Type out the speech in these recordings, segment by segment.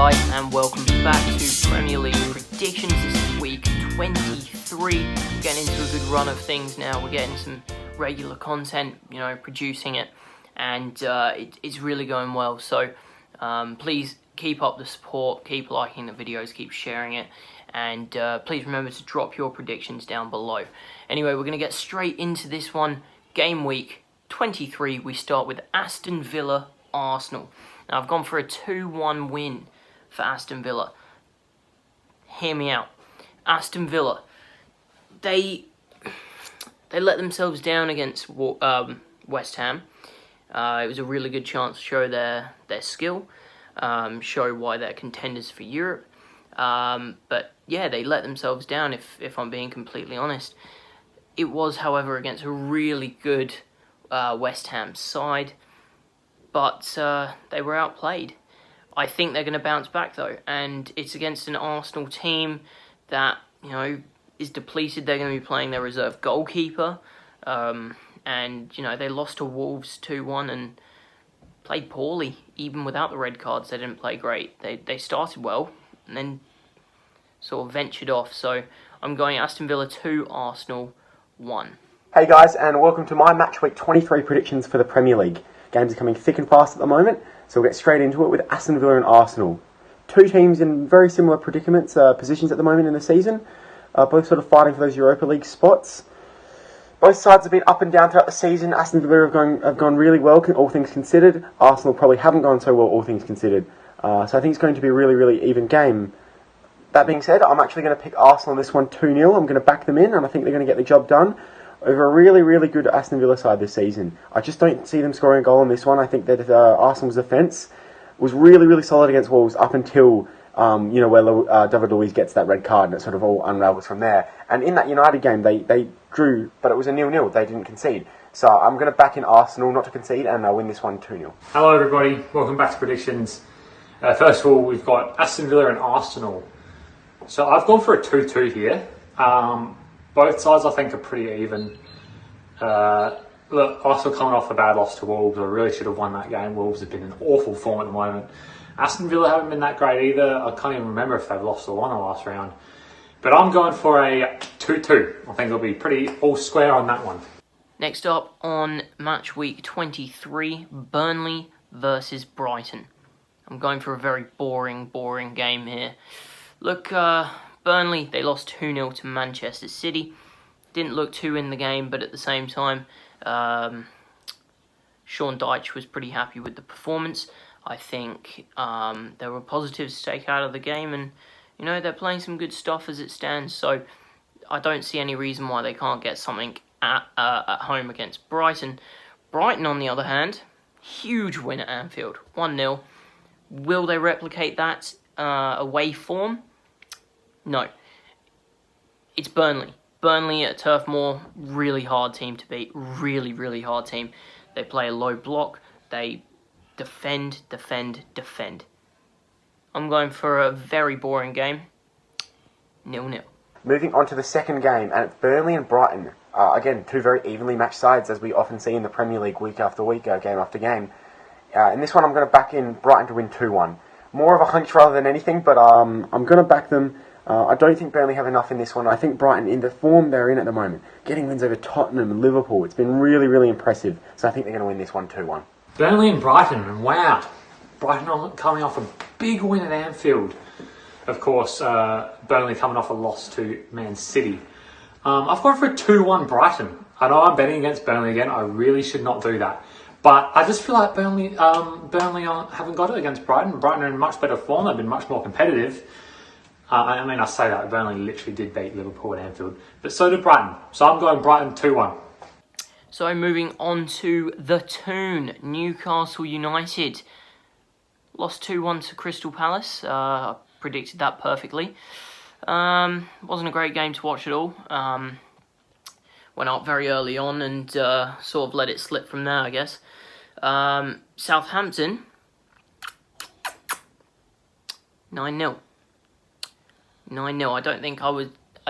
guys, and welcome back to Premier League predictions. This is week 23. We're getting into a good run of things now. We're getting some regular content, producing it, and it's really going well. So please keep up the support, keep liking the videos, keep sharing it, and please remember to drop your predictions down below. Anyway, we're going to get straight into this one. Game week 23, we start with Aston Villa, Arsenal. Now, I've gone for a 2-1 win for Aston Villa. Hear me out. Aston Villa, they let themselves down against West Ham. It was a really good chance to show their skill, show why they're contenders for Europe. But yeah, they let themselves down, if I'm being completely honest. It was, however, against a really good West Ham side, but they were outplayed. I think they're going to bounce back, though, and it's against an Arsenal team that, is depleted. They're going to be playing their reserve goalkeeper, and, they lost to Wolves 2-1 and played poorly. Even without the red cards, they didn't play great. They started well and then sort of ventured off. So I'm going Aston Villa 2, Arsenal 1. Hey guys, and welcome to my Matchweek 23 predictions for the Premier League. Games are coming thick and fast at the moment, so we'll get straight into it with Aston Villa and Arsenal. Two teams in very similar predicaments, positions at the moment in the season, both sort of fighting for those Europa League spots. Both sides have been up and down throughout the season. Aston Villa have gone really well, all things considered. Arsenal probably haven't gone so well, all things considered. So I think it's going to be a really, really even game. That being said, I'm actually going to pick Arsenal on this one 2-0. I'm going to back them in, and I think they're going to get the job done over a really, really good Aston Villa side this season. I just don't see them scoring a goal on this one. I think that Arsenal's defence was really, really solid against Wolves up until, where David Luiz gets that red card, and it sort of all unravels from there. And in that United game, they drew, but it was a 0-0. They didn't concede. So I'm going to back in Arsenal not to concede, and I'll win this one 2-0. Hello everybody, welcome back to predictions. First of all, we've got Aston Villa and Arsenal. So I've gone for a 2-2 here. Both sides, I think, are pretty even. Look, Arsenal coming off a bad loss to Wolves. I really should have won that game. Wolves have been in awful form at the moment. Aston Villa haven't been that great either. I can't even remember if they've lost or won the last round. But I'm going for a 2-2. I think it'll be pretty all square on that one. Next up on match week 23, Burnley versus Brighton. I'm going for a very boring game here. Look, Burnley, they lost 2-0 to Manchester City. Didn't look too in the game, but at the same time, Sean Dyche was pretty happy with the performance. I think there were positives to take out of the game, and, they're playing some good stuff as it stands, so I don't see any reason why they can't get something at home against Brighton. Brighton, on the other hand, huge win at Anfield, 1-0. Will they replicate that away form? No. It's Burnley. Burnley at Turf Moor, really hard team to beat. Really, really hard team. They play a low block. They defend. I'm going for a very boring game. 0-0. Moving on to the second game, and it's Burnley and Brighton. Again, two very evenly matched sides, as we often see in the Premier League week after week, game after game. In this one, I'm going to back in Brighton to win 2-1. More of a hunch rather than anything, but I'm going to back them. I don't think Burnley have enough in this one. I think Brighton, in the form they're in at the moment, getting wins over Tottenham and Liverpool, it's been really, really impressive. So I think they're going to win this one 2-1. Burnley and Brighton, and wow. Brighton coming off a big win at Anfield. Of course, Burnley coming off a loss to Man City. I've gone for a 2-1 Brighton. I know I'm betting against Burnley again. I really should not do that. But I just feel like Burnley haven't got it against Brighton. Brighton are in much better form. They've been much more competitive. I say that, Burnley literally did beat Liverpool at Anfield. But so did Brighton. So I'm going Brighton 2-1. So moving on to the Toon, Newcastle United. Lost 2-1 to Crystal Palace. I predicted that perfectly. Wasn't a great game to watch at all. Went up very early on and sort of let it slip from there, I guess. Southampton, 9-0. 9-0. I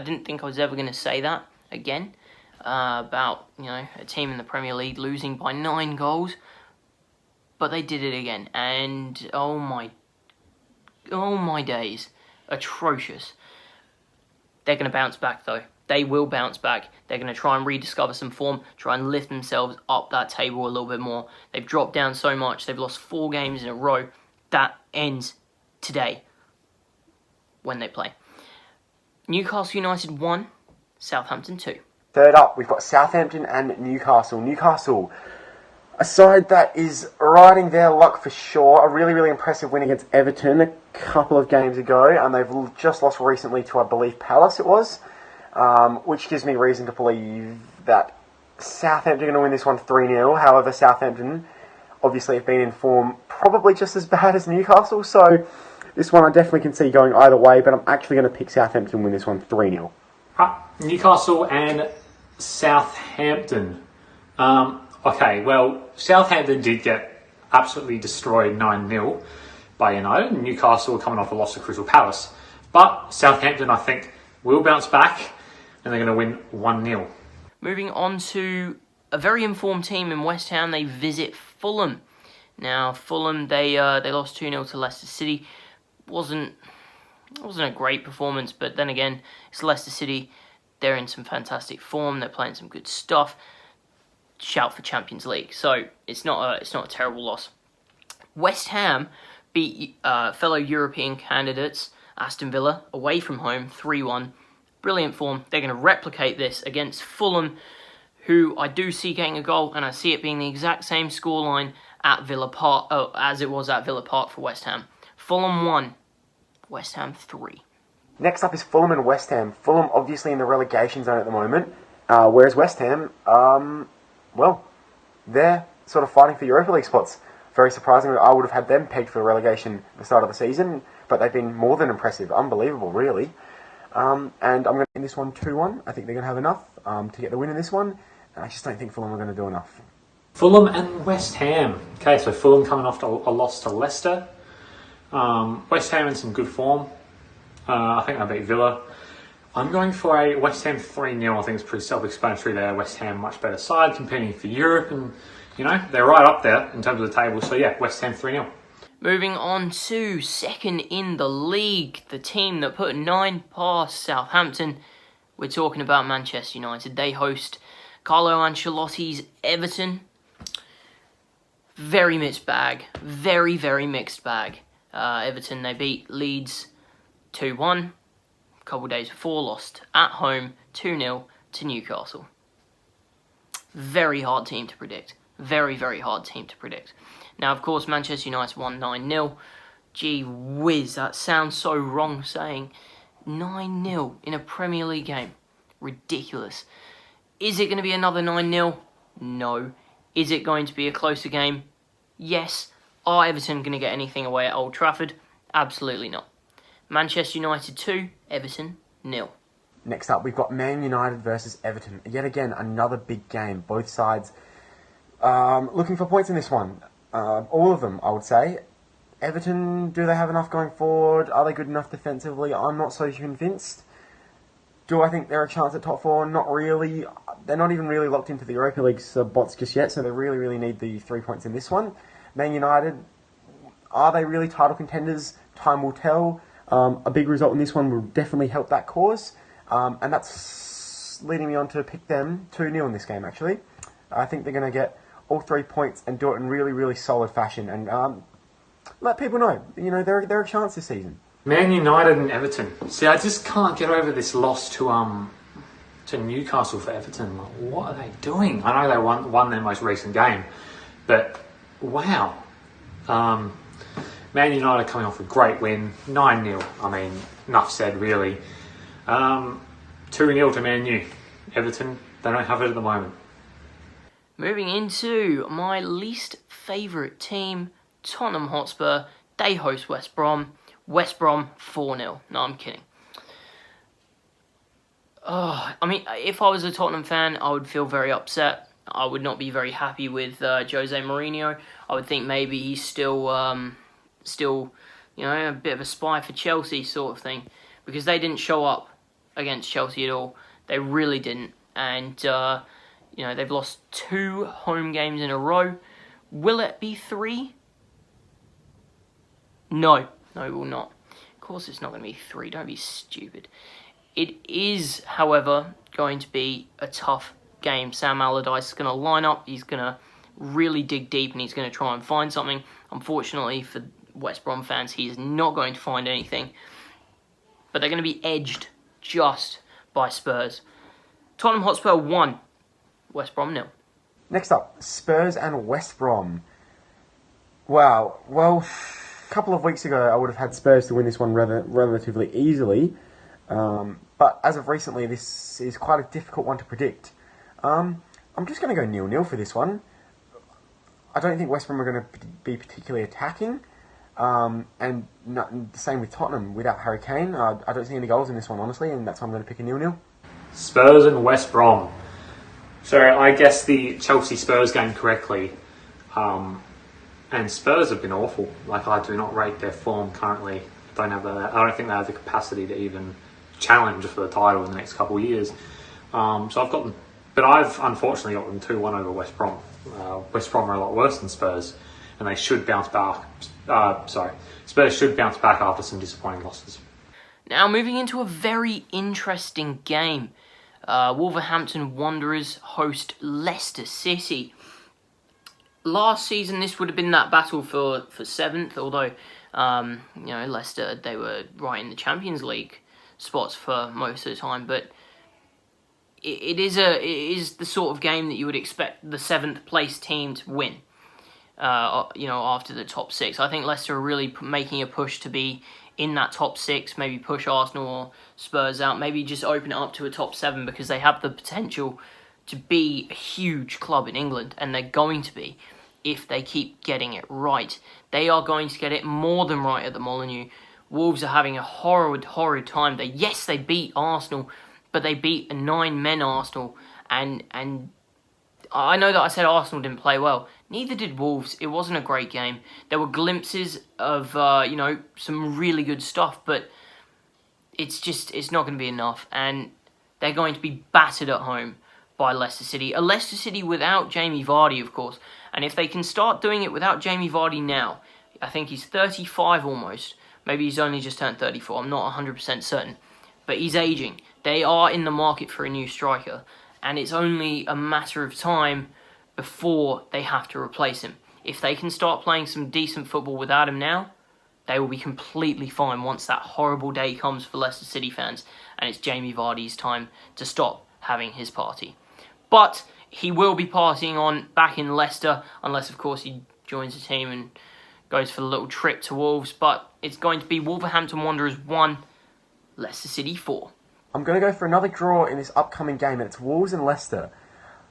didn't think I was ever going to say that again about a team in the Premier League losing by 9 goals, but they did it again. And oh my oh my days, atrocious. They're going to bounce back though. They will bounce back. They're going to try and rediscover some form, try and lift themselves up that table a little bit more. They've dropped down so much. They've lost 4 games in a row. That ends today when they play. Newcastle United 1, Southampton 2. Third up, we've got Southampton and Newcastle. Newcastle, a side that is riding their luck for sure. A really, really impressive win against Everton a couple of games ago, and they've just lost recently to, I believe, Palace it was, which gives me reason to believe that Southampton are going to win this one 3-0. However, Southampton obviously have been in form probably just as bad as Newcastle, so this one I definitely can see going either way, but I'm actually going to pick Southampton win this one 3-0. Newcastle and Southampton. Okay, well, Southampton did get absolutely destroyed 9-0 by United. Newcastle were coming off a loss to Crystal Palace. But Southampton, I think, will bounce back and they're going to win 1-0. Moving on to a very informed team in West Ham. They visit Fulham. Now, Fulham, they lost 2-0 to Leicester City. Wasn't a great performance, but then again, it's Leicester City. They're in some fantastic form. They're playing some good stuff. Shout for Champions League. So it's not a terrible loss. West Ham beat fellow European candidates Aston Villa away from home 3-1. Brilliant form. They're going to replicate this against Fulham, who I do see getting a goal, and I see it being the exact same scoreline at Villa Park as it was at Villa Park for West Ham. Fulham 1, West Ham 3. Next up is Fulham and West Ham. Fulham obviously in the relegation zone at the moment, whereas West Ham, well, they're sort of fighting for Europa League spots. Very surprisingly, I would have had them pegged for relegation at the start of the season, but they've been more than impressive. Unbelievable, really. And I'm going to end this one 2-1. I think they're going to have enough to get the win in this one. And I just don't think Fulham are going to do enough. Fulham and West Ham. Okay, so Fulham coming off a loss to Leicester. West Ham in some good form. I think they beat Villa. I'm going for a West Ham 3-0. I think it's pretty self-explanatory there. West Ham, much better side, competing for Europe. And, you know, they're right up there in terms of the table. So, yeah, West Ham 3-0. Moving on to second in the league, the team that put 9 past Southampton. We're talking about Manchester United. They host Carlo Ancelotti's Everton. Very mixed bag. Very, very mixed bag. Everton, they beat Leeds 2-1. A couple of days before, lost at home 2-0 to Newcastle. Very hard team to predict. Very, very hard team to predict. Now, of course, Manchester United won 9-0. Gee whiz, that sounds so wrong saying 9-0 in a Premier League game. Ridiculous. Is it going to be another 9-0? No. Is it going to be a closer game? Yes. Are Everton going to get anything away at Old Trafford? Absolutely not. Manchester United 2, Everton 0. Next up, we've got Man United versus Everton. Yet again, another big game. Both sides looking for points in this one. All of them, I would say. Everton, do they have enough going forward? Are they good enough defensively? I'm not so convinced. Do I think they're a chance at top 4? Not really. They're not even really locked into the Europa League spots just yet, so they really, really need the 3 points in this one. Man United, are they really title contenders? Time will tell. A big result in this one will definitely help that cause. And that's leading me on to pick them 2-0 in this game, actually. I think they're going to get all 3 points and do it in really, really solid fashion. And let people know, you know, they're a chance this season. Man United and Everton. See, I just can't get over this loss to Newcastle for Everton. Like, what are they doing? I know they won their most recent game, but wow. Man United coming off a great win, 9-0. I mean, enough said, really. 2-0 to Man U. Everton, they don't have it at the moment. Moving into my least favourite team, Tottenham Hotspur. They host West Brom. West Brom 4-0. No, I'm kidding. I mean, if I was a Tottenham fan, I would feel very upset. I would not be very happy with Jose Mourinho. I would think maybe he's still, you know, a bit of a spy for Chelsea sort of thing. Because they didn't show up against Chelsea at all. They really didn't. And, you know, they've lost 2 home games in a row. Will it be 3? No. No, it will not. course it's not going to be 3. Don't be stupid. It is, however, going to be a tough game. Sam Allardyce is going to line up. He's going to really dig deep and he's going to try and find something. Unfortunately for West Brom fans, he is not going to find anything. But they're going to be edged just by Spurs. Tottenham Hotspur 1, West Brom 0. Next up, Spurs and West Brom. Wow, well, a couple of weeks ago I would have had Spurs to win this one relatively easily. But as of recently, this is quite a difficult one to predict. I'm just going to go 0-0 for this one. I don't think West Brom are going to be particularly attacking. And the same with Tottenham. Without Harry Kane, I don't see any goals in this one, honestly, and that's why I'm going to pick a 0-0. Spurs and West Brom. So I guessed the Chelsea-Spurs game correctly. And Spurs have been awful. I do not rate their form currently. I don't think they have the capacity to even challenge for the title in the next couple of years. I've unfortunately got them 2-1 over West Brom. West Brom are a lot worse than Spurs, and they should bounce back. Spurs should bounce back after some disappointing losses. Now moving into a very interesting game. Wolverhampton Wanderers host Leicester City. Last season, this would have been that battle for 7th, although, Leicester, they were right in the Champions League spots for most of the time, but it is the sort of game that you would expect the 7th place team to win, after the top 6. I think Leicester are really making a push to be in that top 6, maybe push Arsenal or Spurs out, maybe just open it up to a top 7 because they have the potential to be a huge club in England, and they're going to be if they keep getting it right. They are going to get it more than right at the Molineux. Wolves are having a horrid time. They beat Arsenal, but they beat a 9-men Arsenal, and I know that I said Arsenal didn't play well. Neither did Wolves. It wasn't a great game. There were glimpses of some really good stuff, but it's not going to be enough, and they're going to be battered at home by Leicester City. A Leicester City without Jamie Vardy, of course. And if they can start doing it without Jamie Vardy now, I think he's 35 almost. Maybe he's only just turned 34. I'm not 100% certain. But he's aging. They are in the market for a new striker. And it's only a matter of time before they have to replace him. If they can start playing some decent football without him now, they will be completely fine once that horrible day comes for Leicester City fans. And it's Jamie Vardy's time to stop having his party. But he will be partying on back in Leicester, unless, of course, he joins the team and goes for the little trip to Wolves. But it's going to be Wolverhampton Wanderers 1, Leicester City 4. I'm going to go for another draw in this upcoming game, and it's Wolves and Leicester.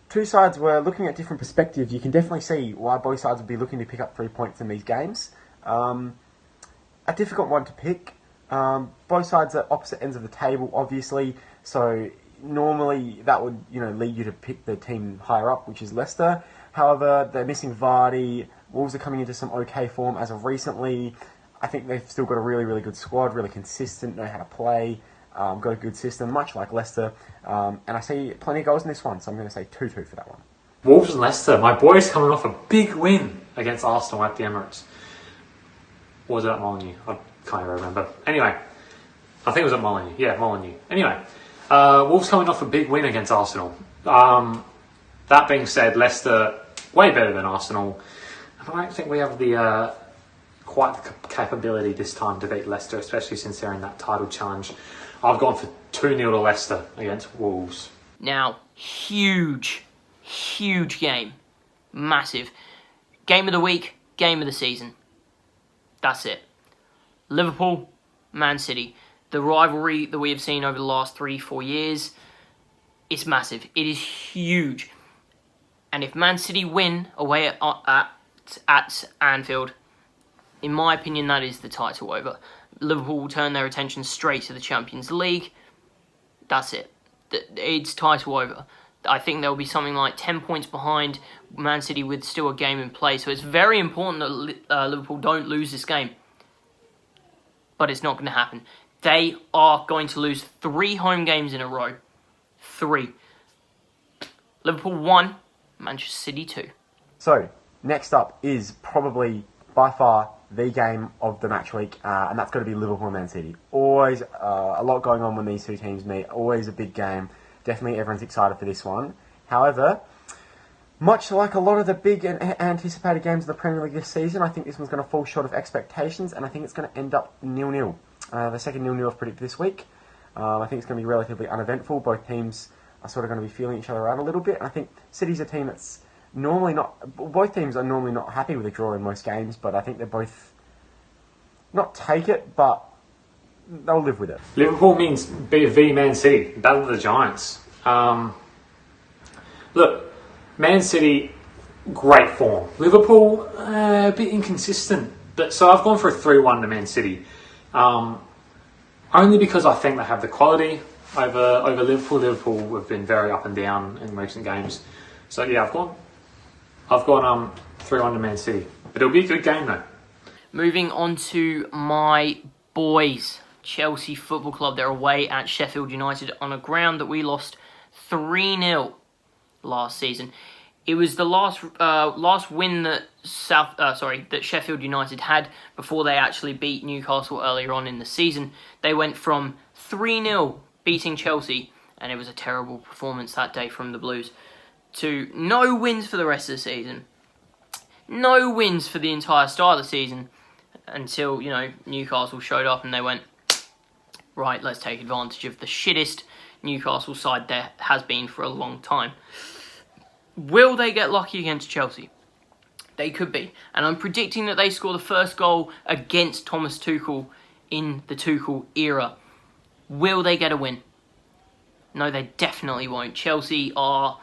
Two sides were looking at different perspectives. You can definitely see why both sides would be looking to pick up 3 points in these games. A difficult one to pick. Both sides are opposite ends of the table, obviously, so normally that would lead you to pick the team higher up, which is Leicester. However, they're missing Vardy. Wolves are coming into some okay form as of recently. I think they've still got a really, really good squad, really consistent, know how to play, got a good system, much like Leicester. And I see plenty of goals in this one, so I'm going to say 2-2 for that one. Wolves and Leicester. My boys coming off a big win against Arsenal at the Emirates. Or was it at Molineux? I can't even remember. Anyway, I think it was at Molineux. Yeah, Molineux. Anyway, Wolves coming off a big win against Arsenal. That being said, Leicester way better than Arsenal. And I don't think we have the quite the capability this time to beat Leicester, especially since they're in that title challenge. I've gone for 2-0 to Leicester against Wolves. Now, huge game. Massive. Game of the week, game of the season. That's it. Liverpool, Man City. The rivalry that we have seen over the last 3-4 years, it's massive. It is huge. And if Man City win away at Anfield, in my opinion, that is the title over. Liverpool will turn their attention straight to the Champions League. That's it. It's title over. I think there will be something like 10 points behind Man City with still a game in play. So it's very important that Liverpool don't lose this game. But it's not going to happen. They are going to lose 3 home games in a row. 3. Liverpool 1, Manchester City 2. So, next up is probably, by far, the game of the match week, and that's got to be Liverpool and Man City. Always a lot going on when these two teams meet. Always a big game. Definitely everyone's excited for this one. However, much like a lot of the big and anticipated games of the Premier League this season, I think this one's going to fall short of expectations, and I think it's going to end up 0-0. The second 0-0 I've predicted this week. I think it's going to be relatively uneventful. Both teams are sort of going to be feeling each other out a little bit. And I think City's a team that's normally not... Both teams are normally not happy with a draw in most games, but I think they're both... Not take it, but they'll live with it. Liverpool means v Man City, Battle of the Giants. Look, Man City, great form. Liverpool, a bit inconsistent. But so I've gone for a 3-1 to Man City. Only because I think they have the quality over Liverpool. Liverpool have been very up and down in recent games. So yeah, I've gone 3-1 to Man City. But it'll be a good game though. Moving on to my boys, Chelsea Football Club. They're away at Sheffield United on a ground that we lost 3-0 last season. It was the last win that that Sheffield United had before they actually beat Newcastle earlier on in the season. They went from 3-0 beating Chelsea, and it was a terrible performance that day from the Blues, to no wins for the rest of the season. No wins for the entire start of the season until, Newcastle showed up and they went, right, let's take advantage of the shittest Newcastle side there has been for a long time. Will they get lucky against Chelsea? They could be. And I'm predicting that they score the first goal against Thomas Tuchel in the Tuchel era. Will they get a win? No, they definitely won't. Chelsea are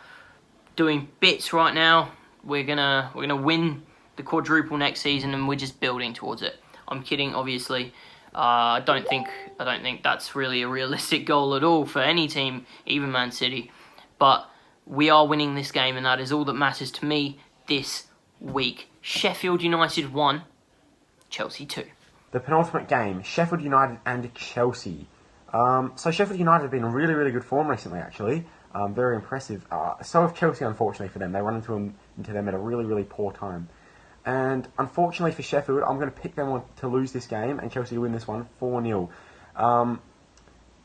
doing bits right now. We're gonna win the quadruple next season, and we're just building towards it. I'm kidding, obviously. I don't think that's really a realistic goal at all for any team, even Man City. But we are winning this game, and that is all that matters to me this week. Sheffield United 1, Chelsea 2. The penultimate game, Sheffield United and Chelsea. So Sheffield United have been in really, really good form recently, actually. Very impressive. So have Chelsea, unfortunately, for them. They run into them at a really, really poor time. And unfortunately for Sheffield, I'm going to pick them to lose this game and Chelsea to win this one 4-0.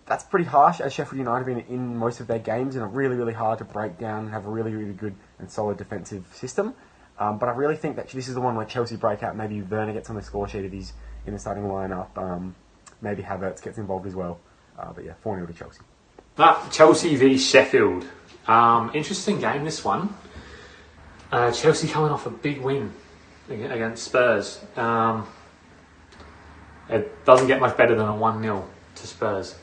That's pretty harsh, as Sheffield United have been in most of their games and are really, really hard to break down and have a really, really good and solid defensive system. But I really think that this is the one where Chelsea break out. Maybe Werner gets on the score sheet if he's in the starting lineup. Maybe Havertz gets involved as well. But yeah, 4-0 to Chelsea. Chelsea v Sheffield. Interesting game, this one. Chelsea coming off a big win against Spurs. It doesn't get much better than a 1-0 to Spurs.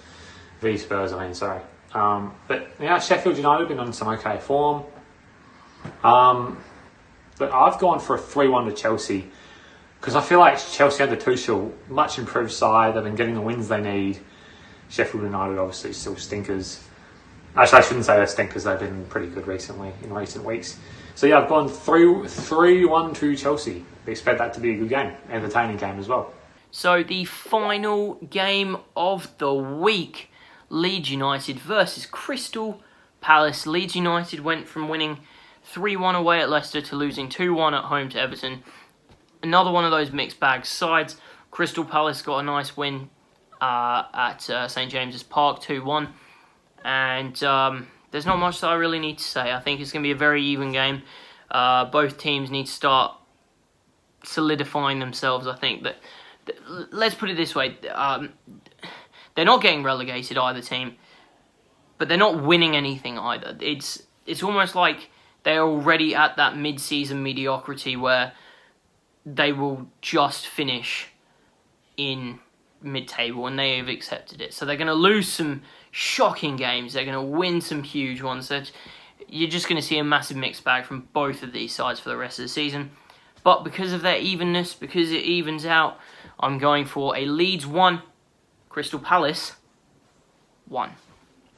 V Spurs, but yeah, Sheffield United have been on some okay form. But I've gone for a 3-1 to Chelsea because I feel like Chelsea under Tuchel, much improved side. They've been getting the wins they need. Sheffield United obviously still stinkers. Actually, I shouldn't say they're stinkers. They've been pretty good in recent weeks. So yeah, I've gone 3-1 to Chelsea. We expect that to be a good game, entertaining game as well. So the final game of the week, Leeds United versus Crystal Palace. Leeds United went from winning 3-1 away at Leicester to losing 2-1 at home to Everton. Another one of those mixed bag sides. Crystal Palace got a nice win at St James's Park, 2-1. And there's not much that I really need to say. I think it's going to be a very even game. Both teams need to start solidifying themselves. I think that let's put it this way. They're not getting relegated, either team. But they're not winning anything either. It's almost like they're already at that mid-season mediocrity where they will just finish in mid-table, and they have accepted it. So they're going to lose some shocking games. They're going to win some huge ones. So you're just going to see a massive mixed bag from both of these sides for the rest of the season. But because of their evenness, because it evens out, I'm going for a Leeds 1, Crystal Palace 1.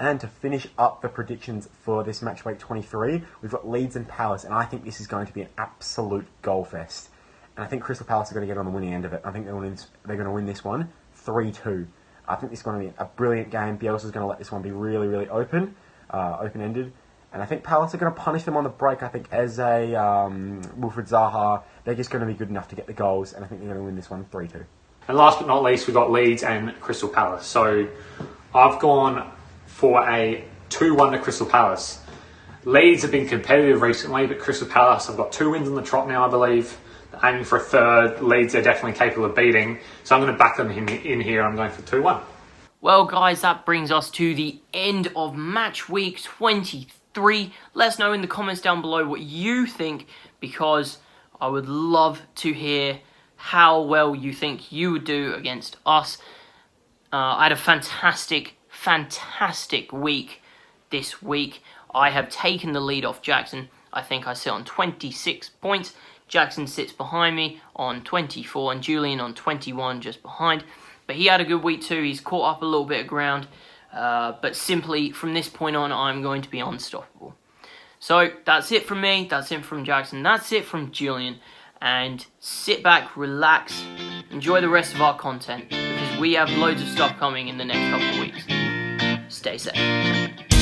And to finish up the predictions for this match week 23, we've got Leeds and Palace, and I think this is going to be an absolute goal fest. And I think Crystal Palace are going to get on the winning end of it. I think they're going to win this one 3-2. I think this is going to be a brilliant game. Bielsa's going to let this one be really, really open-ended. And I think Palace are going to punish them on the break. I think Eze, Wilfried Zaha, they're just going to be good enough to get the goals. And I think they're going to win this one 3-2. And last but not least, we've got Leeds and Crystal Palace. So I've gone for a 2-1 to Crystal Palace. Leeds have been competitive recently, but Crystal Palace have got 2 wins on the trot now, I believe. They're aiming for a third. Leeds are definitely capable of beating. So I'm going to back them in here. I'm going for 2-1. Well, guys, that brings us to the end of match week 23. Let us know in the comments down below what you think, because I would love to hear how well you think you would do against us. I had a fantastic week this week. I have taken the lead off Jackson. I think I sit on 26 points. Jackson sits behind me on 24 and Julian on 21 just behind. But he had a good week too. He's caught up a little bit of ground. But simply from this point on, I'm going to be unstoppable. So that's it from me. That's it from Jackson. That's it from Julian. And sit back, relax, enjoy the rest of our content, because we have loads of stuff coming in the next couple of weeks. Stay safe.